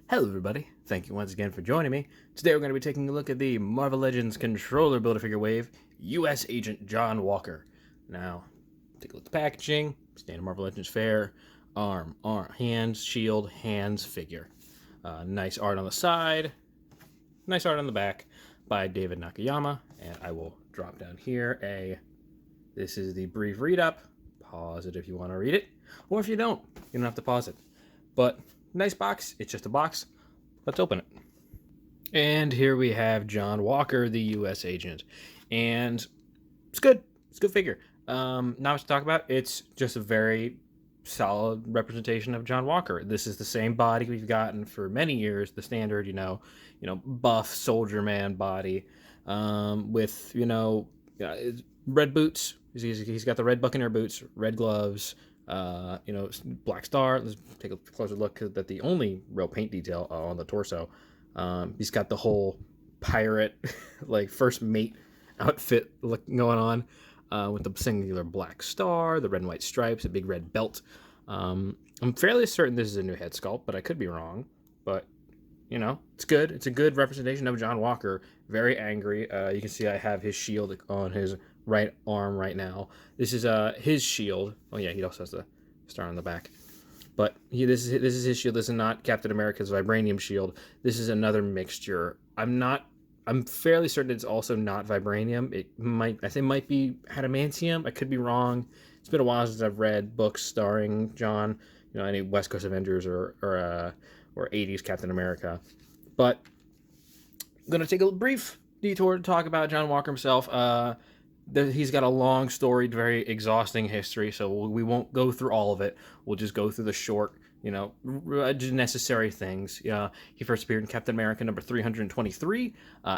Hello everybody, thank you once again for joining me. Today we're going to be taking a look at the Marvel Legends controller Build-A-Figure Wave USAgent John Walker. Now, take a look at the packaging, standard Marvel Legends fare, arm, hands, shield, hands, figure. Nice art on the side, nice art on the back by David Nakayama, and I will drop down here this is the brief read-up. Pause it if you want to read it, or if you don't have to pause it. But nice box. It's just a box. Let's open it. And here we have John Walker, the USAgent. And it's good. It's a good figure. Not much to talk about. It's just a very solid representation of John Walker. This is the same body we've gotten for many years. The standard, buff soldier man body, with red boots. He's got the red Buccaneer boots, red gloves. Black star. Let's take a closer look at the only real paint detail on the torso. He's got the whole pirate, like first mate outfit look going on, with the singular black star, the red and white stripes, a big red belt. I'm fairly certain this is a new head sculpt, but I could be wrong. But it's good. It's a good representation of John Walker. Very angry. You can see I have his shield on his right arm right now. This is his shield. Oh yeah, he also has the star on the back. But this is his shield. This is not Captain America's vibranium shield. This is another mixture. I'm fairly certain it's also not vibranium. I think it might be adamantium. I could be wrong. It's been a while since I've read books starring John. Any West Coast Avengers or 80s Captain America. But I'm gonna take a brief detour to talk about John Walker himself. He's got a long, storied, very exhausting history, so we won't go through all of it. We'll just go through the short, necessary things. He first appeared in Captain America number 323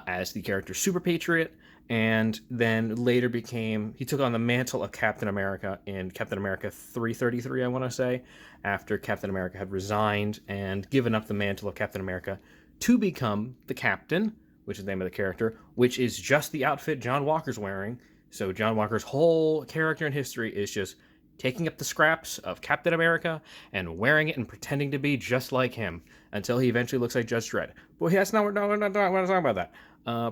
as the character Super Patriot, and then later he took on the mantle of Captain America in Captain America 333, I want to say, after Captain America had resigned and given up the mantle of Captain America to become the Captain, which is the name of the character, which is just the outfit John Walker's wearing. So John Walker's whole character and history is just taking up the scraps of Captain America and wearing it and pretending to be just like him until he eventually looks like Judge Dredd. But we're not talking about that.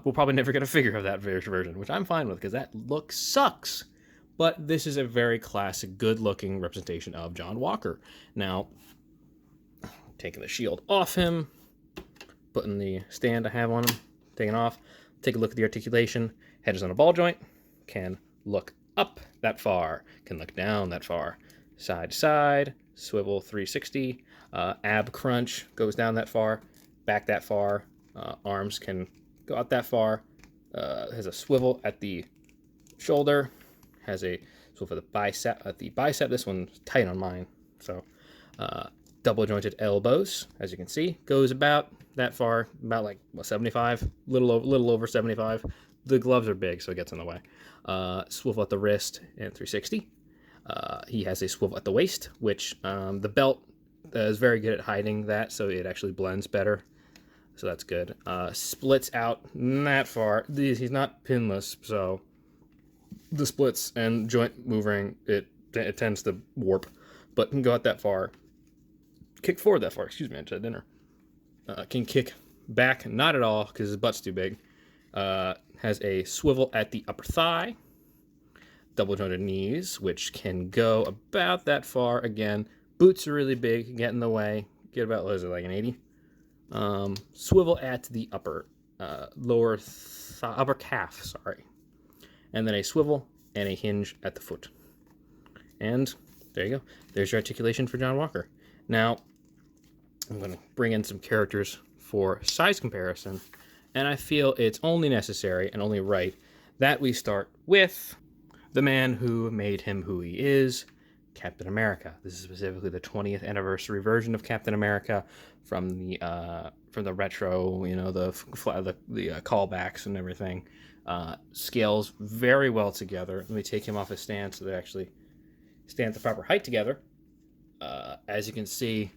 We'll probably never get a figure of that version, which I'm fine with because that look sucks. But this is a very classic, good-looking representation of John Walker. Now, taking the shield off him, putting the stand I have on him, taking off, take a look at the articulation. Head is on a ball joint, can look up that far, can look down that far, side to side, swivel 360, ab crunch goes down that far, back that far, arms can go out that far, has a swivel at the shoulder, has a swivel at the bicep. This one's tight on mine, so double jointed elbows, as you can see, goes about that far, about like 75, little over 75. The gloves are big, so it gets in the way. Swivel at the wrist and 360. He has a swivel at the waist, which the belt is very good at hiding that, so it actually blends better. So that's good. Splits out that far. He's not pinless, so the splits and joint moving, it tends to warp, but can go out that far. Kick forward that far. Excuse me, I just had dinner. Can kick back, not at all, because his butt's too big. Has a swivel at the upper thigh, double jointed knees, which can go about that far. Again, boots are really big, can get in the way. Get about, what is it, like an 80? Swivel at the upper calf, sorry. And then a swivel and a hinge at the foot. And there you go. There's your articulation for John Walker. Now, I'm going to bring in some characters for size comparison. And I feel it's only necessary and only right that we start with the man who made him who he is, Captain America. This is specifically the 20th anniversary version of Captain America from the retro, the callbacks and everything. Scales very well together. Let me take him off his stand so they actually stand at the proper height together. As you can see,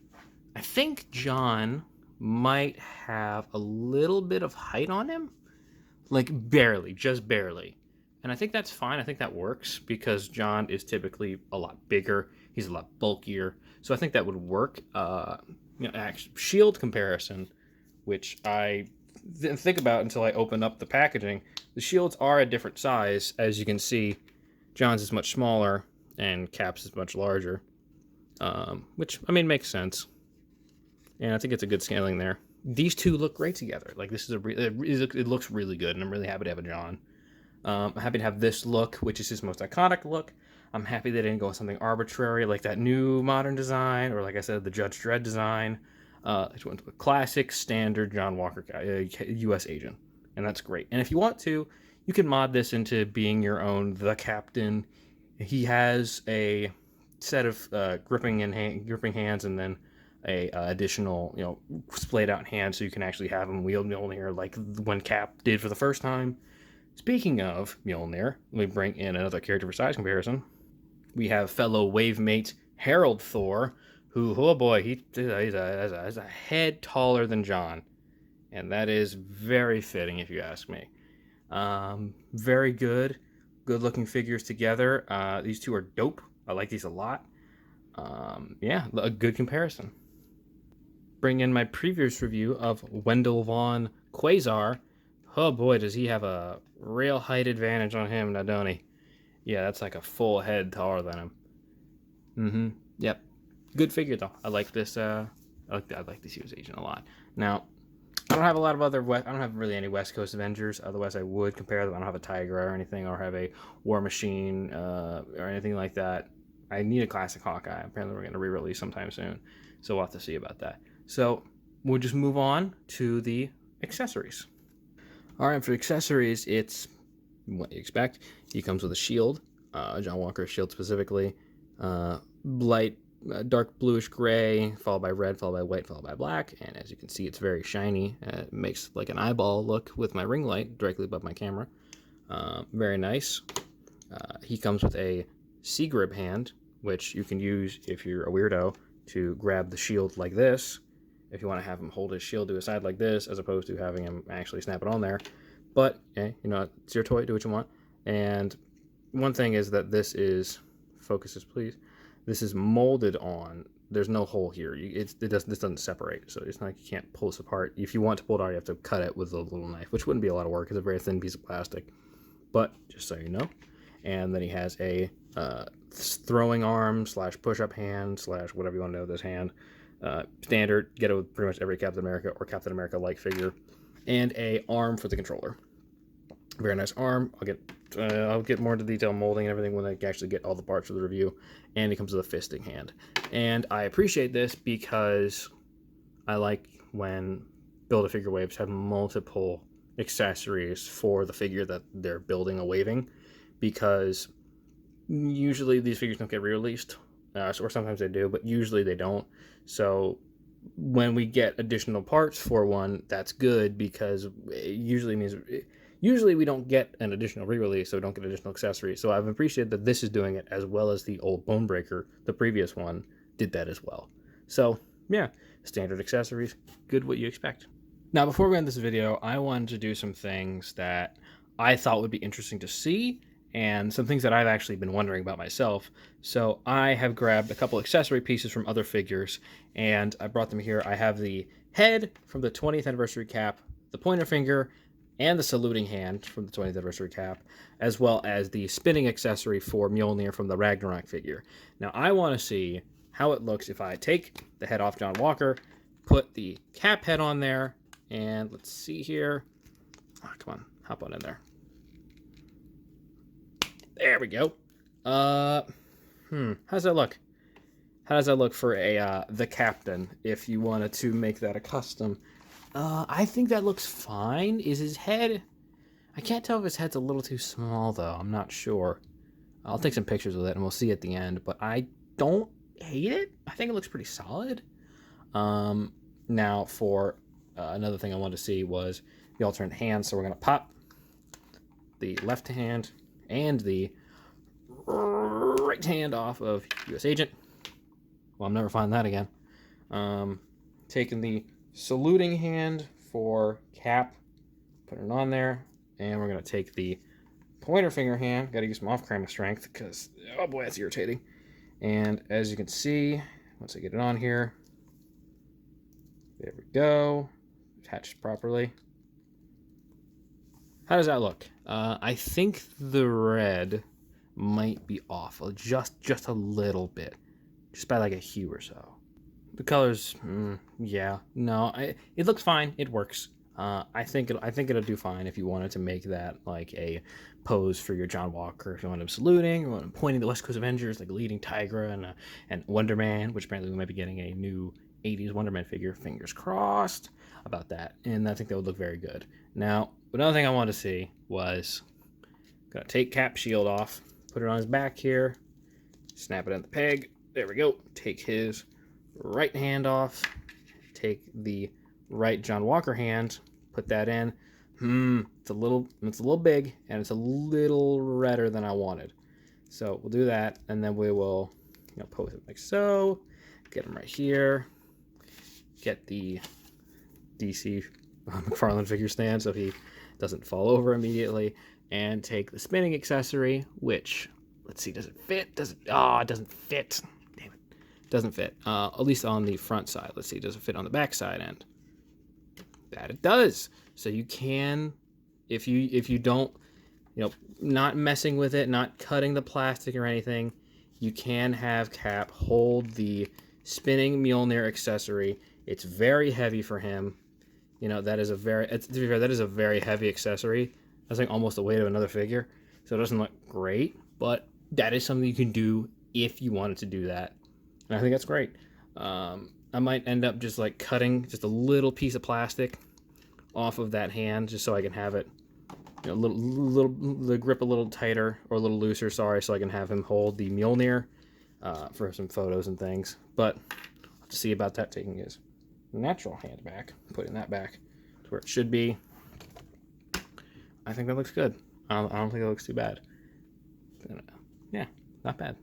I think John might have a little bit of height on him, like barely, just barely. And I think that's fine. I think that works because John is typically a lot bigger. He's a lot bulkier. So I think that would work. shield comparison, which I didn't think about until I opened up the packaging. The shields are a different size. As you can see, John's is much smaller and Cap's is much larger, which, I mean, makes sense. And I think it's a good scaling there. These two look great together. Like, this is it looks really good, and I'm really happy to have a John. I'm happy to have this look, which is his most iconic look. I'm happy they didn't go with something arbitrary like that new modern design, or like I said, the Judge Dredd design. It went to a classic, standard John Walker US agent, and that's great. And if you want to, you can mod this into being your own The Captain. He has a set of gripping hands, and then a additional, splayed out hand, so you can actually have him wield Mjolnir like when Cap did for the first time. Speaking of Mjolnir, let me bring in another character for size comparison. We have fellow wave mate Harold Thor, who, oh boy, he's a head taller than John, and that is very fitting if you ask me. Very good looking figures together. These two are dope. I like these a lot. Yeah, a good comparison. Bring in my previous review of Wendell Vaughn Quasar. Oh boy, does he have a real height advantage on him, now don't he? Yeah, that's like a full head taller than him. Yep. Good figure though. I like this. I like this USAgent a lot. Now, I don't have a lot of other. I don't have really any West Coast Avengers. Otherwise, I would compare them. I don't have a Tigra or anything, or have a War Machine or anything like that. I need a classic Hawkeye. Apparently, we're going to re-release sometime soon, so we'll have to see about that. So we'll just move on to the accessories. All right, for accessories, it's what you expect. He comes with a shield, John Walker's shield specifically, light, dark bluish gray, followed by red, followed by white, followed by black. And as you can see, it's very shiny. It makes like an eyeball look with my ring light directly above my camera. Very nice. He comes with a C-grip hand, which you can use if you're a weirdo to grab the shield like this. If you want to have him hold his shield to his side like this, as opposed to having him actually snap it on there. But, it's your toy, do what you want. And one thing is that this is, focuses please, this is molded on, there's no hole here. This doesn't separate, so it's not like you can't pull this apart. If you want to pull it out, you have to cut it with a little knife, which wouldn't be a lot of work. It's a very thin piece of plastic. But, just so you know. And then he has a throwing arm / push-up hand / whatever you want to know this hand. Standard, get it with pretty much every Captain America or Captain America-like figure, and a arm for the controller. Very nice arm. I'll get more into detail molding and everything when I actually get all the parts for the review. And it comes with a fisting hand. And I appreciate this because I like when Build-A-Figure waves have multiple accessories for the figure that they're building a waving, because usually these figures don't get re-released. Or sometimes they do, but usually they don't. So when we get additional parts for one, that's good, because it usually means we don't get an additional re-release, so we don't get additional accessories. So I've appreciated that this is doing it, as well as the old Bonebreaker, the previous one, did that as well. So yeah, standard accessories, good what you expect. Now, before we end this video, I wanted to do some things that I thought would be interesting to see, and some things that I've actually been wondering about myself. So I have grabbed a couple accessory pieces from other figures, and I brought them here. I have the head from the 20th anniversary cap, the pointer finger, and the saluting hand from the 20th anniversary cap, as well as the spinning accessory for Mjolnir from the Ragnarok figure. Now, I want to see how it looks if I take the head off John Walker, put the cap head on there, and let's see here. Oh, come on, hop on in there. There we go. How's that look? How does that look for a the Captain, if you wanted to make that a custom? I think that looks fine. Is his head... I can't tell if his head's a little too small, though. I'm not sure. I'll take some pictures of it, and we'll see at the end. But I don't hate it. I think it looks pretty solid. Now, for another thing I wanted to see was the alternate hand. So we're going to pop the left hand and the right hand off of USAgent. Well, I'm never finding that again. Taking the saluting hand for Cap, putting it on there, and we're going to take the pointer finger hand. Got to use some off-camera strength because, oh boy, that's irritating. And as you can see, once I get it on here, There we go. Attached properly. How does that look? I think the red might be off just a little bit, just by like a hue or so. The colors, yeah, no, it looks fine. It works. I think it'll do fine if you wanted to make that like a pose for your John Walker. If you want him saluting, or want him pointing the West Coast Avengers, like leading Tigra and Wonder Man, which apparently we might be getting a new 80s Wonder Man figure. Fingers crossed about that, and I think that would look very good. Now, another thing I wanted to see was gonna take Cap shield off, put it on his back here, snap it on the peg. There we go. Take his right hand off, take the right John Walker hand, put that in. It's a little big, and it's a little redder than I wanted. So we'll do that, and then we will, pose it like so. Get him right here. Get the DC McFarlane figure stand so he doesn't fall over immediately, and take the spinning accessory, which, let's see, does it fit? It doesn't fit. Damn it. Doesn't fit. At least on the front side. Let's see, does it fit on the back side end? That it does. So you can, if you don't, not messing with it, not cutting the plastic or anything, you can have Cap hold the spinning Mjolnir accessory. It's very heavy for him. That is a very heavy accessory. That's like almost the weight of another figure. So it doesn't look great, but that is something you can do if you wanted to do that. And I think that's great. I might end up just like cutting just a little piece of plastic off of that hand just so I can have it the grip a little tighter or a little looser, sorry, so I can have him hold the Mjolnir for some photos and things. But I'll have to see about that, taking his natural hand back, putting that back to where it should be. I think that looks good. I don't think it looks too bad. Yeah, not bad.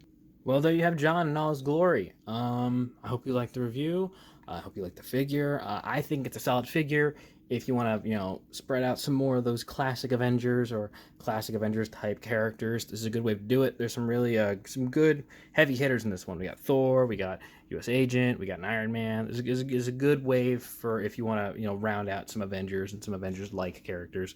Well, there you have John in all his glory. I hope you liked the review. I hope you liked the figure. I think it's a solid figure. If you want to, spread out some more of those classic Avengers or classic Avengers type characters, this is a good way to do it. There's some really some good heavy hitters in this one. We got Thor, we got USAgent, we got an Iron Man. This is a good wave for if you want to, round out some Avengers and some Avengers-like characters.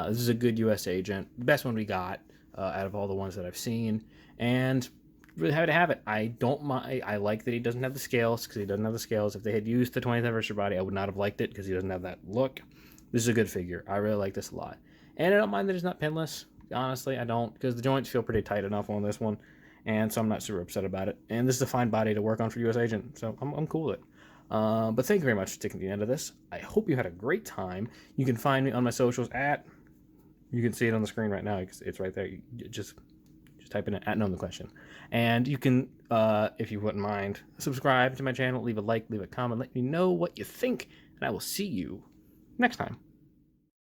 This is a good USAgent, the best one we got out of all the ones that I've seen, and really happy to have it. I don't mind. I like that he doesn't have the scales, because he doesn't have the scales. If they had used the 20th anniversary body, I would not have liked it because he doesn't have that look. This is a good figure. I really like this a lot. And I don't mind that he's not pinless. Honestly, I don't, because the joints feel pretty tight enough on this one, and so I'm not super upset about it. And this is a fine body to work on for USAgent, so I'm cool with it. But thank you very much for sticking to the end of this. I hope you had a great time. You can find me on my socials you can see it on the screen right now. It's right there. You just type in it at Know the Question. And you can, if you wouldn't mind, subscribe to my channel, leave a like, leave a comment, let me know what you think, and I will see you next time.